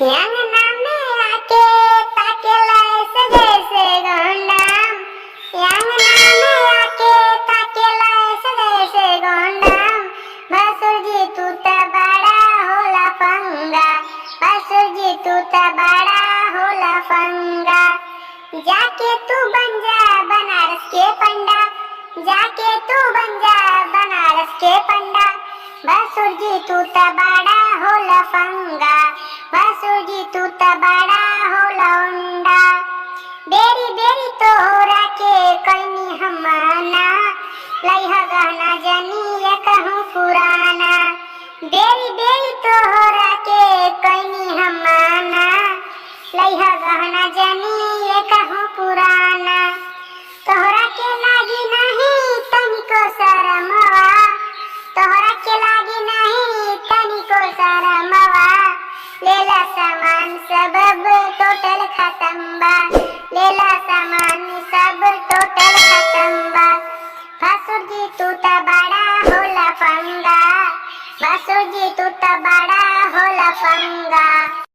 अंगना में आके ताकेला ऐसे जैसे गोंडम। अंगना में आके ताकेला ऐसे जैसे गोंडम। भसुर जी तू त बड़ा होला पंगा। भसुर जी तू त बड़ा होला पंगा। जाके तू बन जा बनारस के पंडा। जाके तू बन जा बनारस के पंडा। भसुर जी तू त बड़ा होला पंगा। भसुर जी तू त बड़ा होला उंडा। बेरी बेरी तोहरा के कइनी हम माना। लइहा गहना जनी ये कहूँ पुराना। बेरी बेरी तोहरा के कइनी हम माना। लइहा गहना जनी ये कहूँ पुराना। तोहरा के लागी नहीं तनिको शरमवा। तोहरा के लागी नहीं तनिको शरमवा। लेला सामान सब टोटल खत्म बा। लेला सामान सब टोटल खत्म बा। भसुर जी तू त बड़ा होला पंगा। भसुर जी तू त बड़ा होला पंगा।